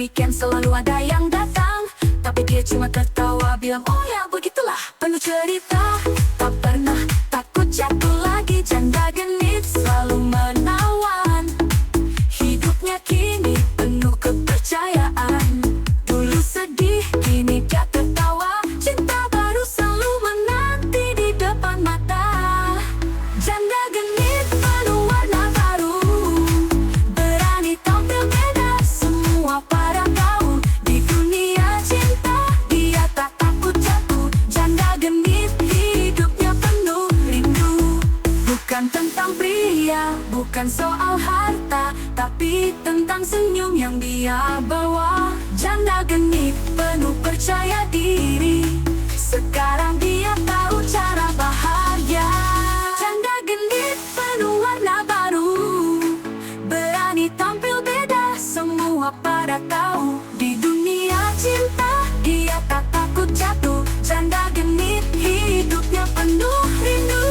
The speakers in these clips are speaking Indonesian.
weekend selalu ada yang datang, tapi dia cuma tertawa bilang oh ya begitulah. Penuh cerita, tak pernah takut jatuh lagi. Janda genit selalu menawan, hidupnya kini penuh kepercayaan. Dulu sedih, kini dia tertawa. Cinta baru selalu menanti di depan mata. Janda genit penuh warna baru, berani tampil beda semua pada tahu. Di dunia cinta dia tak takut jatuh. Janda genit hidupnya penuh rindu. Bukan tentang pria, bukan soal harta, tapi tentang senyum yang dia bawa. Janda genit penuh percaya diri, sekarang dia tahu cara bahagia. Janda genit penuh warna baru, berani tampil beda semua pada tahu. Di dunia cinta dia tak takut jatuh. Janda genit hidupnya penuh rindu.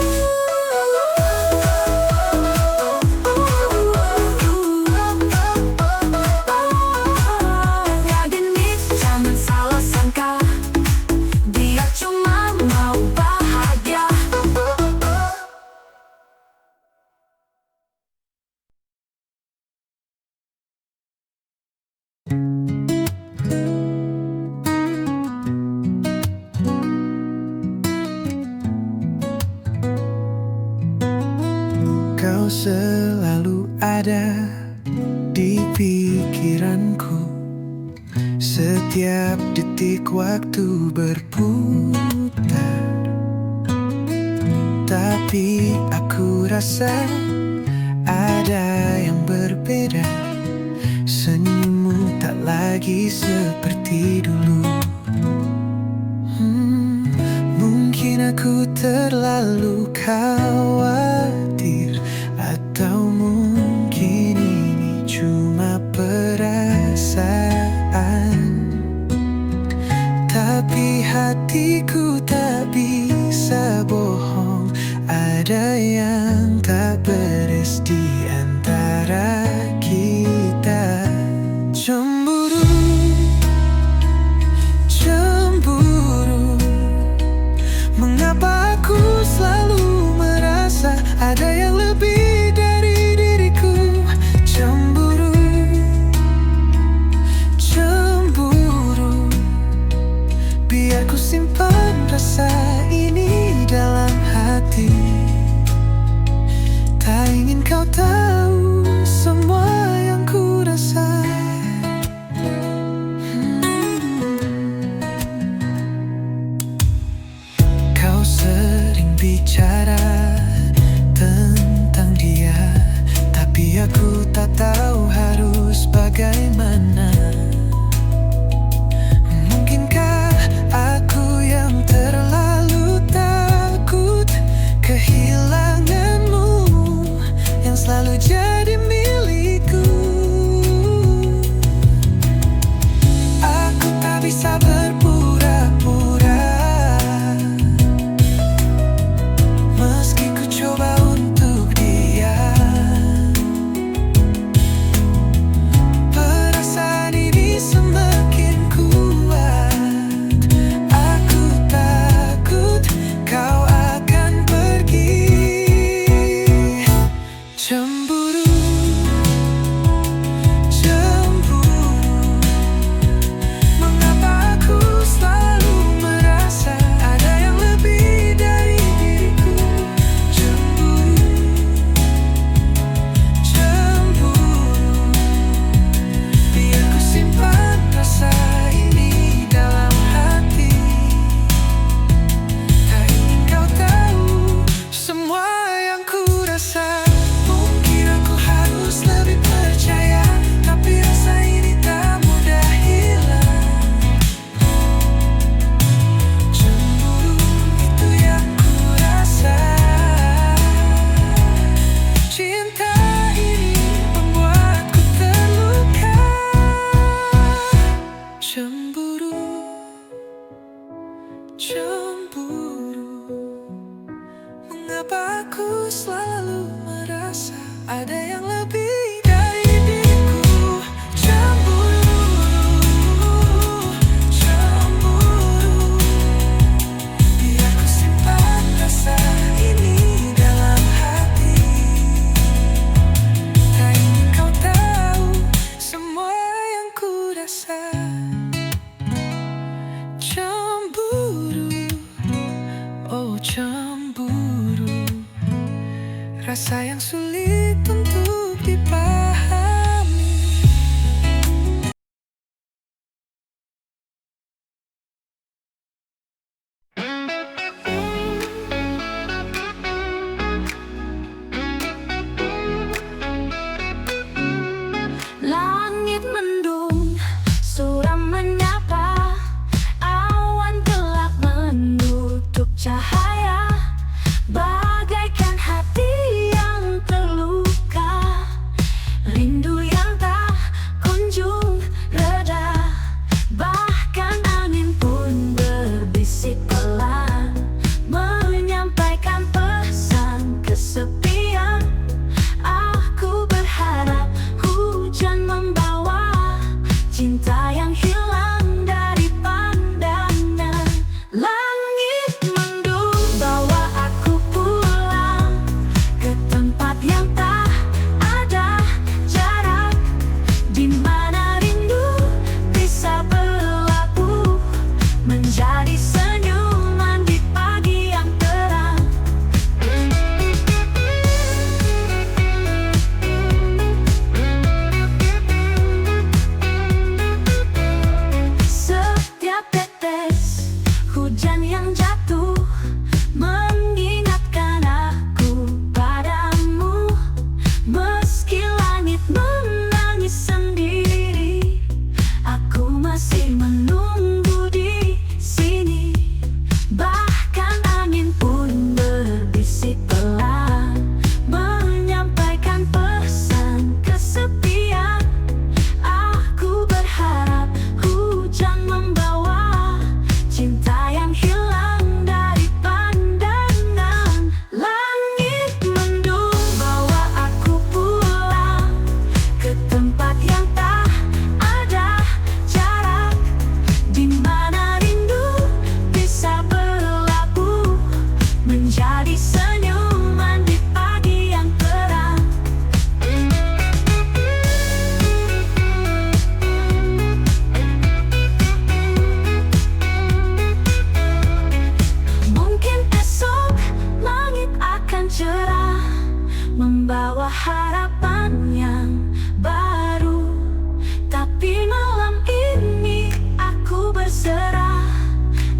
Janda genit jangan salah sangka, dia cuma mau bahagia. Kau selalu ada di pikiranku, setiap detik waktu berputar. Tapi aku rasa ada yang berbeda. Senyummu tak lagi seperti dulu. Mungkin aku terlalu khawatir, atau mungkin ini cuma perasaan. Tapi hatiku tak bisa bohong, ada yang tak beres di antara kita. Cemburu, cemburu, mengapa aku selalu merasa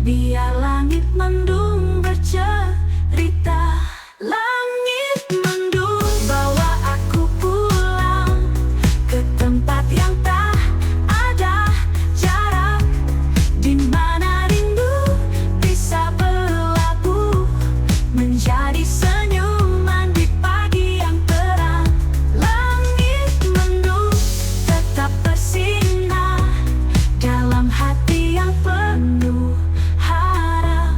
Biar langit mendung bercerita. Langit mendung bawa aku pulang ke tempat yang tak ada jarak, di mana rindu bisa berlabuh menjadi senyuman di pagi yang terang. Langit mendung tetap bersinar dalam hati yang penuh harap.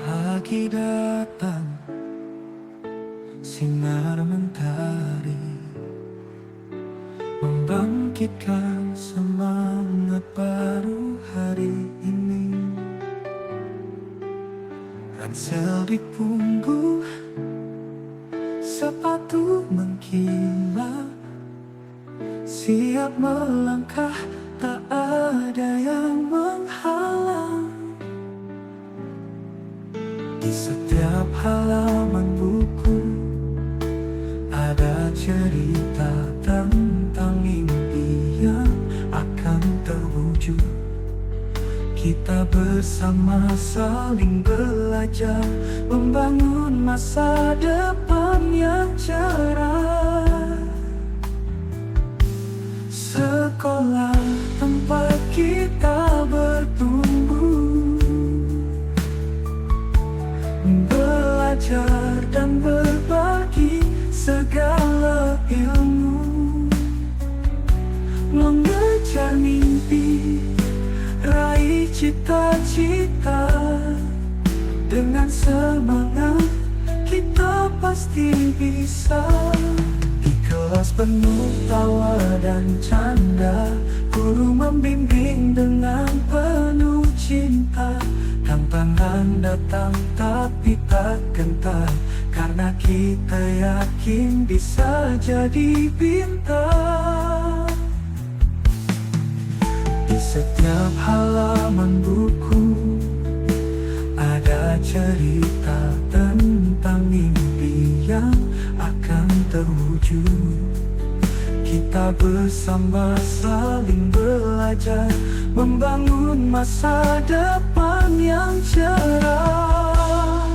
Pagi datang, sinar mentari membangkitkan semangat baru hari ini. Ransel di punggung, sepatu mengkilat, siap melangkah, tak ada yang menghalang. Di setiap halaman buku ada cerita tentang mimpi yang akan terwujud. Kita bersama saling belajar, membangun masa depan yang cerah. Sekolah tempat kita bertumbuh, belajar dan berbagi segala ilmu, mengejar mimpi, raih cita-cita. Dengan semangat kita pasti bisa. Di kelas penuh tawa dan canda, guru membimbing dengan penuh cinta. Tantangan datang tapi tak gentar, karena kita yakin bisa jadi bintang. Di setiap halaman buku ada cerita tentang mimpi yang akan terwujud. Kita bersama saling belajar, membangun masa depan yang cerah.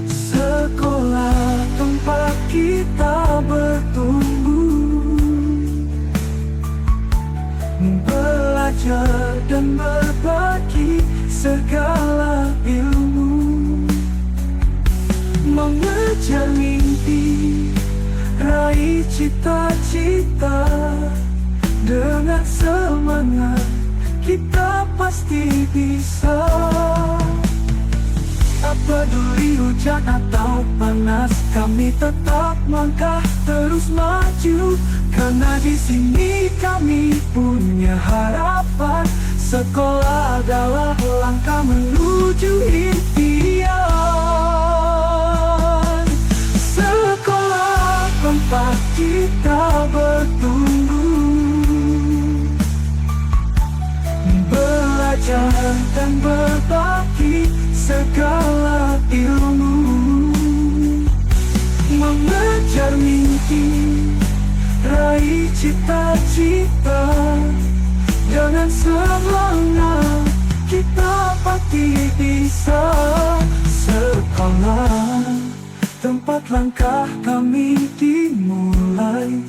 Sekolah tempat kita bertumbuh, belajar dan berbagi segala ilmu, mengejar mimpi, raih cita-cita. Dengan semangat kita pasti bisa. Tak peduli hujan atau panas, kami tetap langkah terus maju. Karena di sini kami punya harapan. Sekolah adalah langkah menuju impian. Sekolah tempat kita bertumbuh, belajar dan berbagi segala ilmu, mengejar mimpi, raih cita-cita. Dengan semangat kita pasti bisa. Sekolah tempat langkah kami dimulai,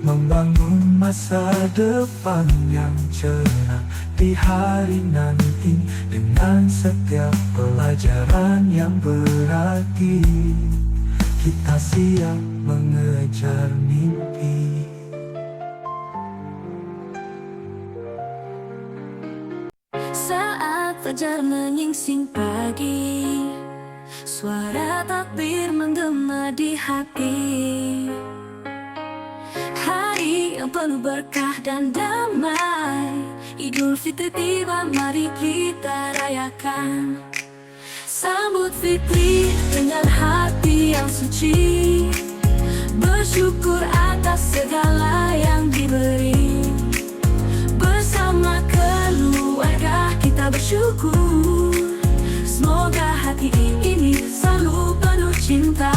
membangun masa depan yang cerah di hari nanti. Dengan setiap pelajaran yang berarti, kita siap mengejar mimpi. Saat fajar menyingsing pagi, suara takbir menggema di hati. Hari yang penuh berkah dan damai, Idul Fitri tiba, mari kita rayakan. Sambut Fitri dengan hati yang suci, bersyukur atas segala yang diberi. Bersama keluarga kita bersyukur, semoga hati ini selalu penuh cinta.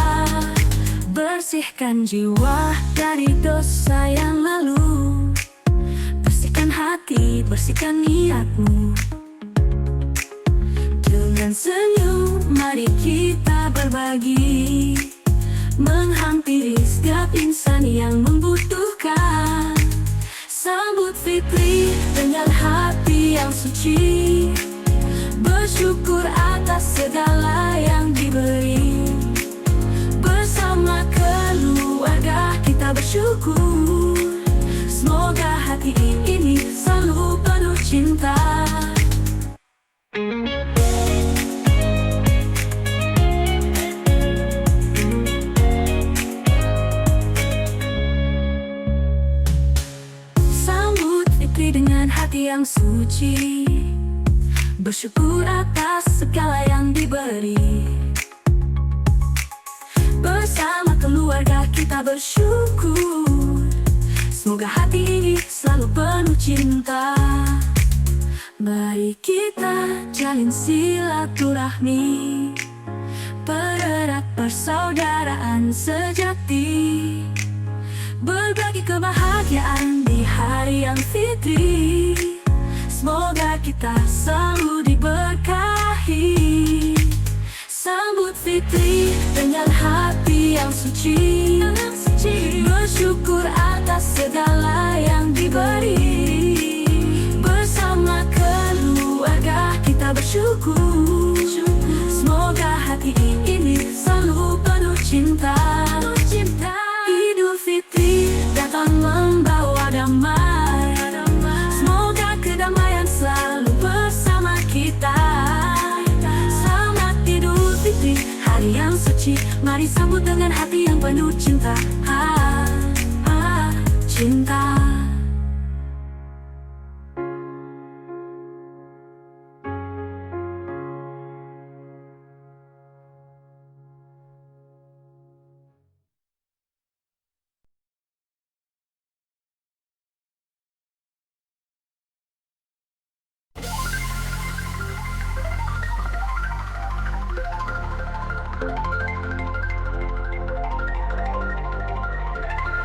Bersihkan jiwa dari dosa yang lalu, bersihkan hati, bersihkan niatmu. Dengan senyum mari kita berbagi, menghampiri setiap insan yang membutuhkan. Sambut Fitri dengan hati yang suci, bersyukur atas segala yang diberi. Bersama keluarga kita bersyukur, semoga hati ini selalu penuh cinta. Sambut Fitri dengan hati yang suci, bersyukur atas segala yang diberi. Bersama keluarga kita bersyukur, semoga hati ini selalu penuh cinta. Mari kita jalin silaturahmi, pererat persaudaraan sejati, berbagi kebahagiaan di hari yang fitri. Semoga kita selalu diberkahi. Sambut Fitri dengan hati yang suci, bersyukur atas segala yang diberi. Bersama keluarga kita bersyukur, semoga hati ini selalu penuh cinta. Idul Fitri datang membawa damai, semoga kedamaian selalu bersama kita. Selamat Idul Fitri, hari yang suci, mari sambut dengan hati yang penuh cinta. Cinta.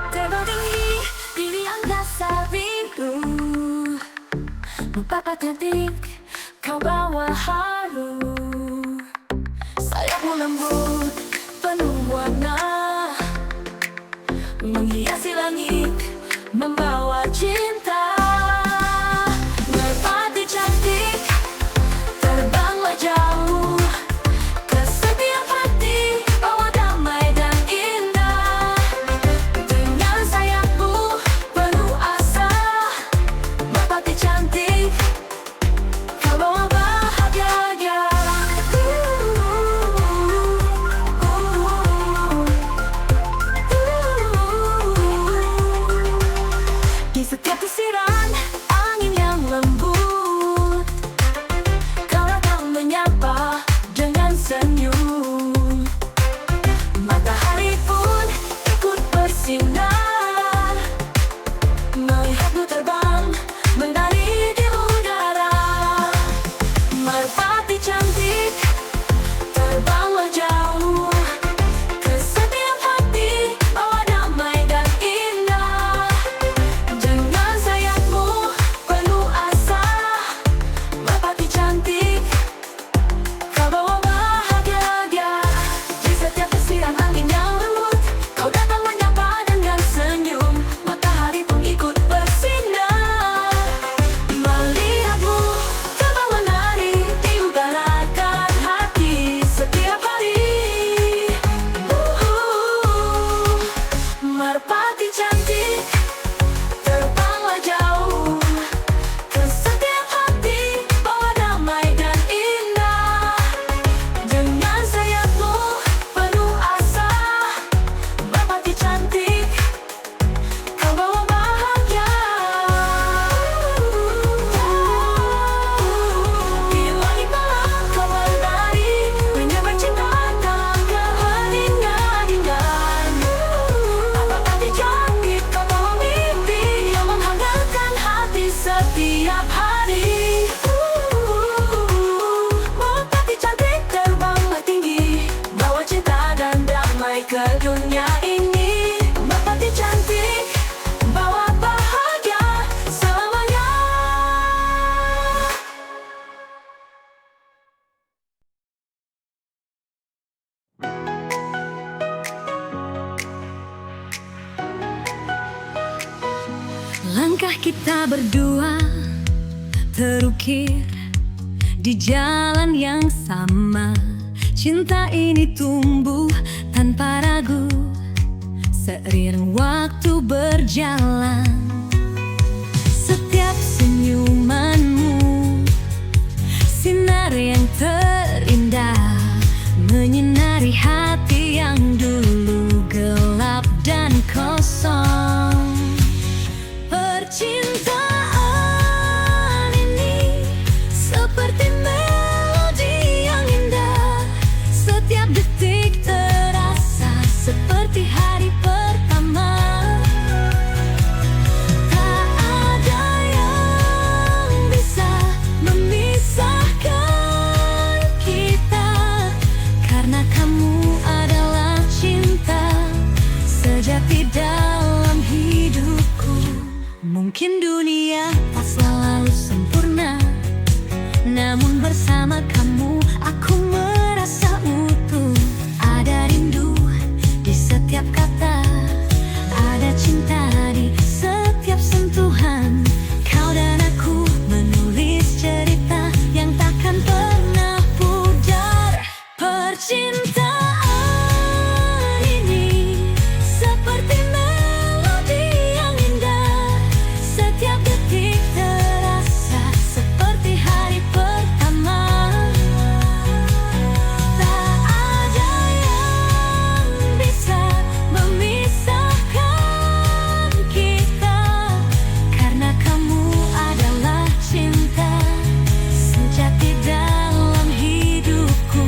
Terbang tinggi di angkasa biru, Bapak cantik, kau bawa haru. Sayapmu lembut, penuh warna, menghiasi langit, membawa cinta. Merpati cantik, terbanglah jauh, ke setiap hati, bawa damai dan indah. Dengan sayapmu penuh asa, merpati cantik, kau bawa bahagia. Di setiap desiran angin yang lembut, kau datang menyapa dengan senyum. Matahari pun ikut bersinar, melihatmu terbang menari di udara. Merpati cantik, terbanglah jauh, ke setiap hati, bawa damai dan indah. Dengan sayapmu penuh asa, merpati cantik, kau bawa bahagia. Di setiap desiran angin yang lembut, kau datang menyapa dengan senyum. Matahari pun ikut bersinar, melihatmu terbang menari di udara. dunia ini. Merpati cantik, bawa bahagia selamanya. Langkah kita berdua terukir di jalan yang sama. Cinta ini tumbuh tanpa ragu seiring waktu berjalan. Setiap senyumanmu sinar yang terindah, menyinari hati yang dulu gelap dan kosong. Percintaan ini seperti melodi yang indah, setiap detik terasa seperti hari pertama. Tak ada yang bisa memisahkan kita, karena kamu adalah cinta sejati dalam hidupku. Mungkin dunia tak selalu sempurna, namun bersama kamu aku merasa utuh. Ada rindu di setiap kata, ada cinta di setiap sentuhan. Kau dan aku menulis cerita yang takkan pernah pudar. Percintaan ini seperti melodi yang indah, setiap detik terasa seperti hari pertama. Tak ada yang bisa memisahkan kita, karena kamu adalah cinta sejati dalam hidupku.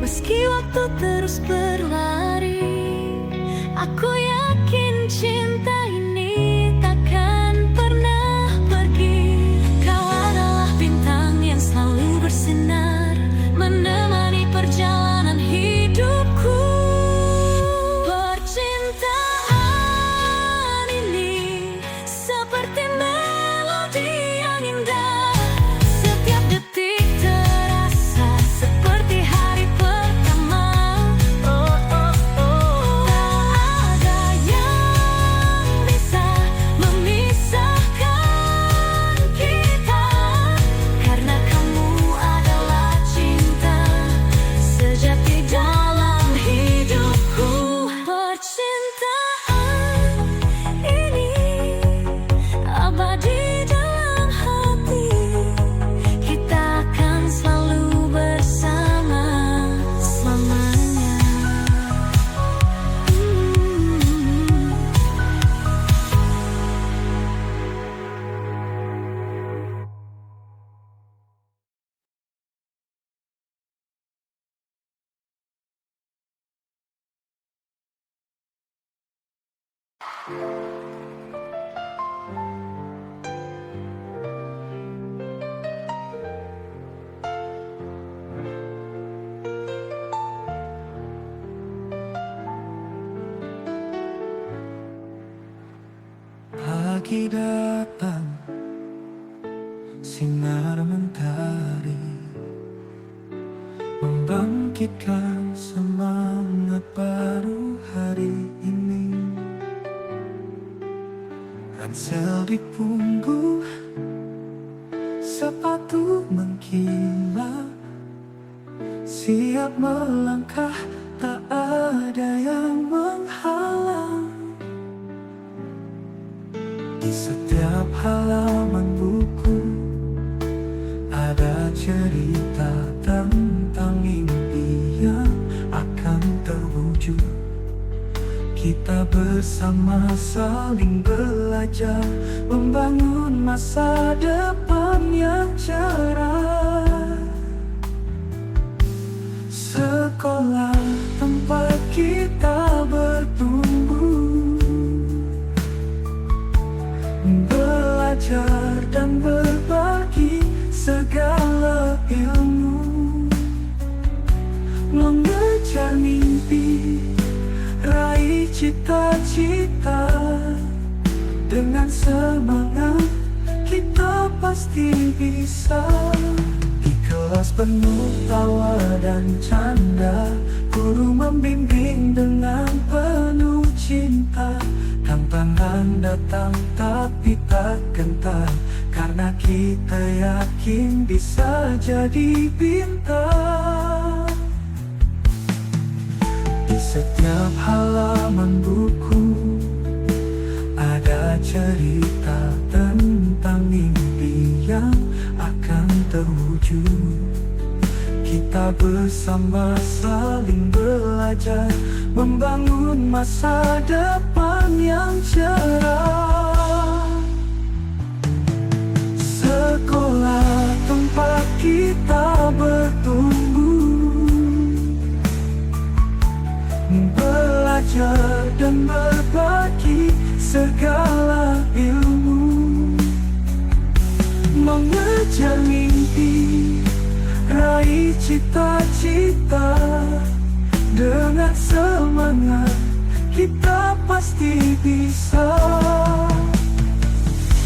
Meski waktu terus berlari, aku yakin cinta ini takkan pernah pergi. Kau adalah bintang yang selalu bersinar, menemani perjalanan hidupku. Percintaan ini seperti melodi yang indah, setiap detik terasa seperti hari pertama. Oh, oh, oh. Tak ada yang bisa memisahkan kita, karena kamu adalah cinta sejati dalam hidupku. Percintaan ini abadi dalam hati, kita akan selalu bersama selamanya. Pagi datang, sinar mentari membangkitkan semangat baru hari ini. Ransel di punggung, sepatu mengkilat, siap melangkah, tak ada yang menghalang. Di setiap halaman buku ada cerita tentang mimpi yang akan terwujud. Kita bersama saling belajar, membangun masa depan yang cerah. Sekolah tempat kita bertumbuh, belajar dan berbagi segala ilmu. pasti bisa. Di kelas penuh tawa dan canda, guru membimbing dengan penuh cinta. Tantangan datang tapi tak gentar, karena kita yakin bisa jadi bintang. Di setiap halaman buku ada cerita tentang mimpi yang akan terwujud. Kita bersama saling belajar, membangun masa depan yang cerah. Sekolah tempat kita bertumbuh, belajar dan berbagi segala ilmu, mengejar mimpi, raih cita-cita. Dengan semangat kita pasti bisa.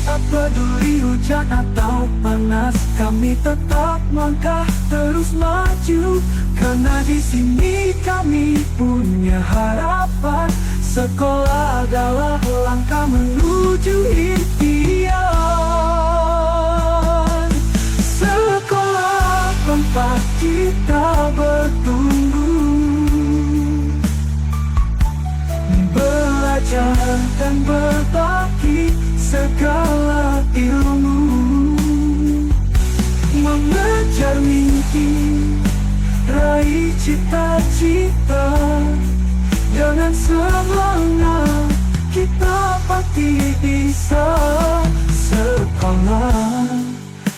Tak peduli hujan atau panas, kami tetap langkah terus maju. Karena di sini kami punya harapan. Sekolah adalah langkah menuju impian. Sekolah tempat kita bertumbuh, belajar dan berbagi segala ilmu, mengejar mimpi, raih cita-cita. Dengan semangat kita pasti bisa. Sekolah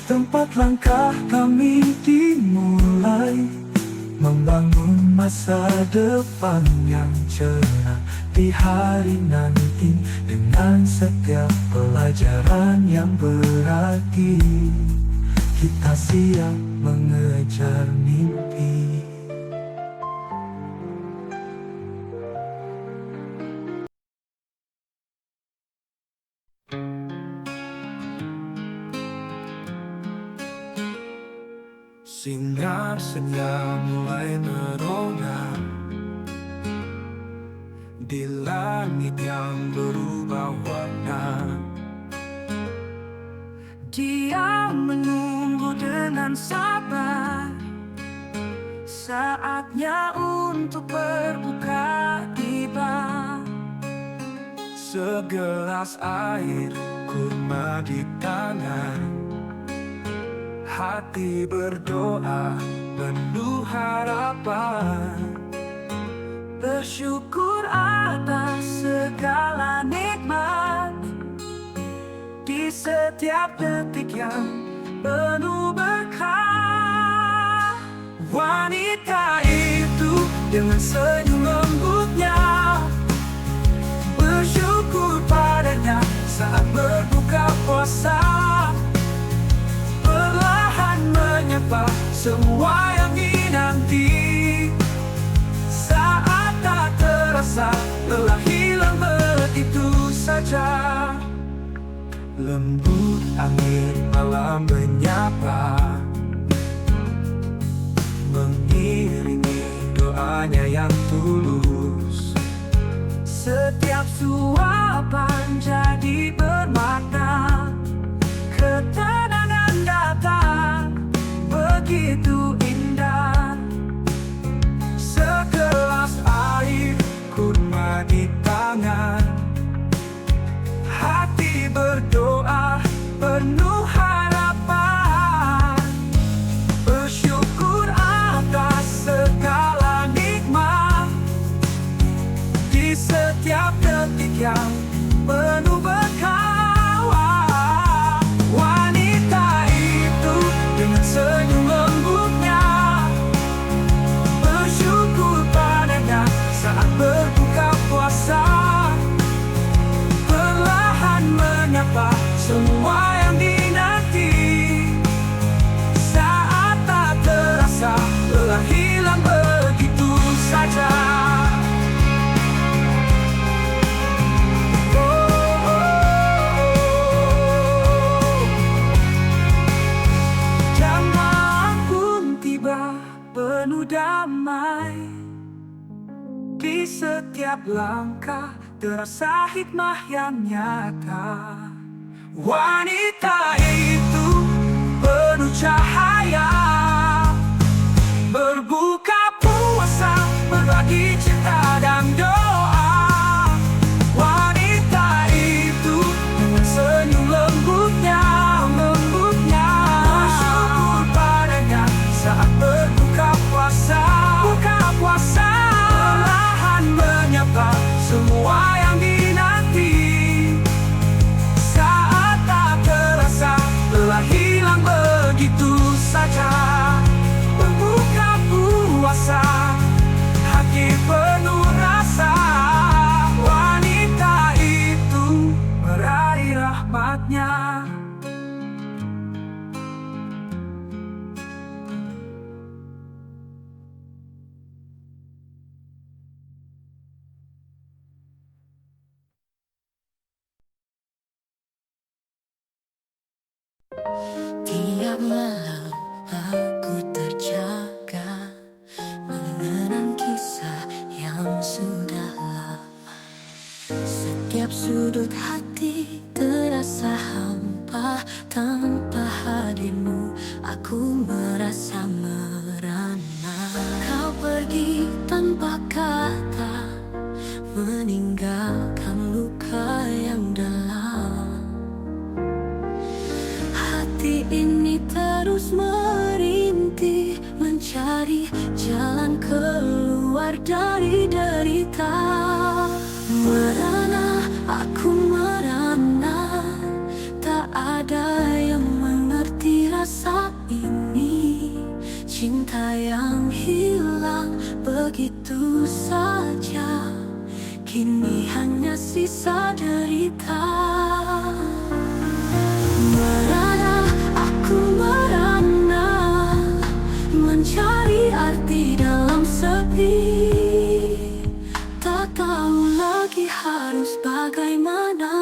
tempat langkah kami dimulai, membangun masa depan yang cerah di hari nanti. Dengan setiap pelajaran yang berarti, kita siap mengejar mimpi. Sinar senja mulai merona di langit yang berubah warna. Dia menunggu dengan sabar, saatnya untuk berbuka tiba. Segelas air kurma di tangan, hati berdoa penuh harapan. Bersyukur atas segala nikmat, di setiap detik yang penuh berkah. Wanita itu dengan senyum lembutnya bersyukur padanya saat berbuka puasa. Perlahan menyapa semua yang dinanti. Saat tak terasa lelah hilang begitu saja. Lembut angin malam menyapa, mengiringi doanya yang tulus. Setiap suapan jadi bermakna, ketenangan datang begitu indah. Segelas air kurma di tangan, hati berdoa penuh harapan. Bersyukur atas segala nikmat, di setiap detik yang penuh berkah. penuh damai. Di setiap langkah terasa hikmah yang nyata. Wanita itu penuh cahaya, berbuka puasa, berbagi cinta dan doa. Wanita itu dengan senyum lembutnya, bersyukur padanya saat berbuka puasa. Perlahan menyapa semua yang dinanti. Saat tak terasa telah hilang begitu saja. Berbuka puasa, hati penuh rasa. Wanita itu meraih rahmatnya. Tiap malam aku terjaga, mengenang kisah yang sudah lama. Setiap sudut hati terasa hampa. Tanpa hadirmu aku merasa merana. Kau pergi tanpa kata, meninggalkan luka yang dalam. Hati ini terus merintih, mencari jalan keluar dari derita. Merana, aku merana, tak ada yang mengerti rasa ini. Cinta yang hilang begitu saja, kini hanya sisa derita. Merana, aku merana, mencari arti dalam sepi. Tak tahu lagi harus bagaimana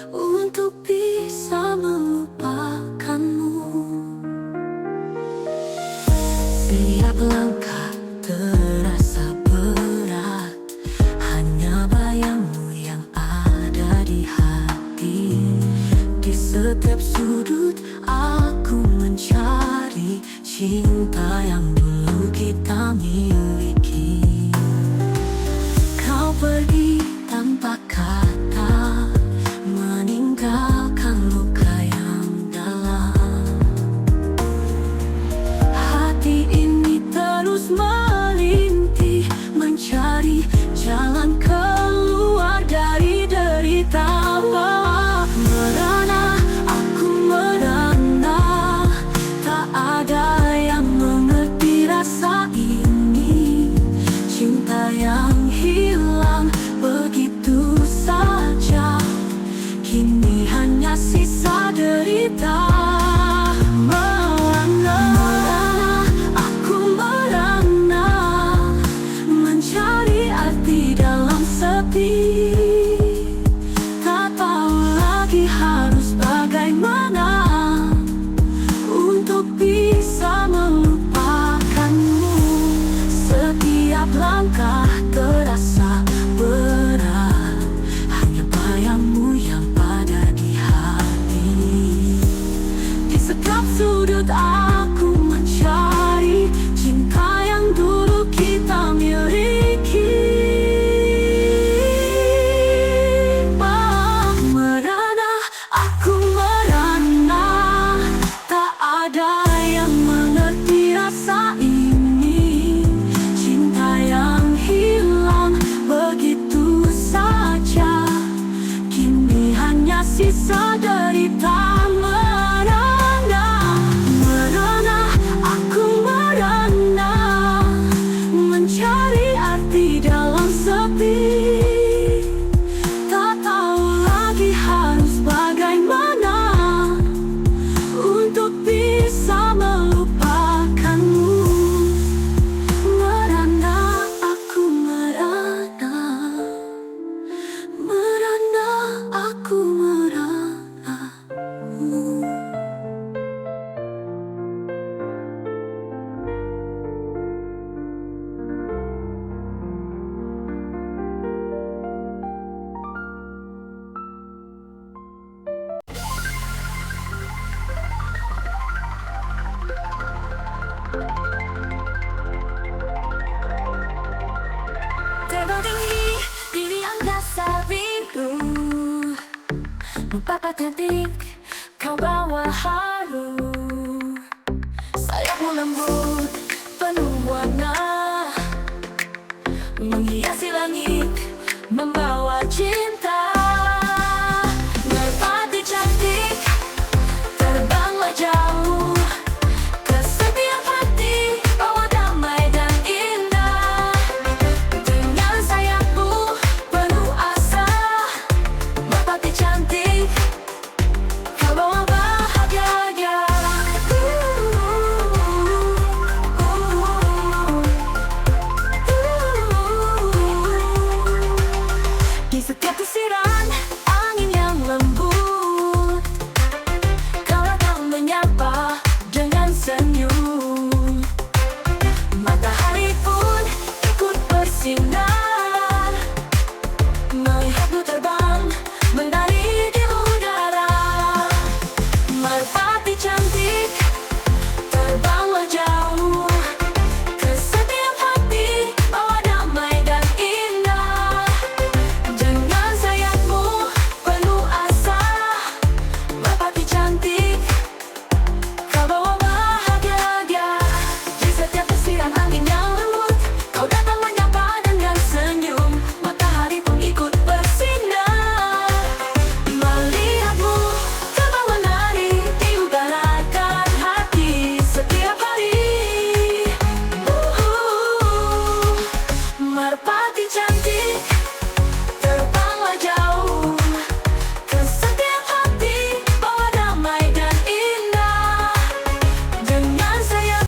untuk bisa melupakanmu. Setiap langkah terasa berat, hanya bayangmu yang ada di hati. Di setiap sudut aku mencari cinta yang dulu kita miliki. Kau pergi tanpa kata, meninggalkan luka yang dalam. Hati ini terus melintih, mencari jalan keluar dari derita. Merana, aku merana, tak ada yang mengerti rasa ini. Cinta yang hilang begitu saja, kini hanya sisa derita. Merana, aku merana, mencari arti dalam sepi. Tak tahu lagi harus bagaimana untuk bisa melupakanmu. Setiap langkah terasa berat, hanya bayangmu yang ada di hati. Di setiap sudut aku mencari cinta yang dulu kita miliki. Merana, aku merana, tak ada yang mengerti rasa ini. Cinta yang hilang begitu saja, kini hanya sisa derita. Merana, merana, Bapak cantik, kau bawa haru. Sayapmu lembut, penuh warna.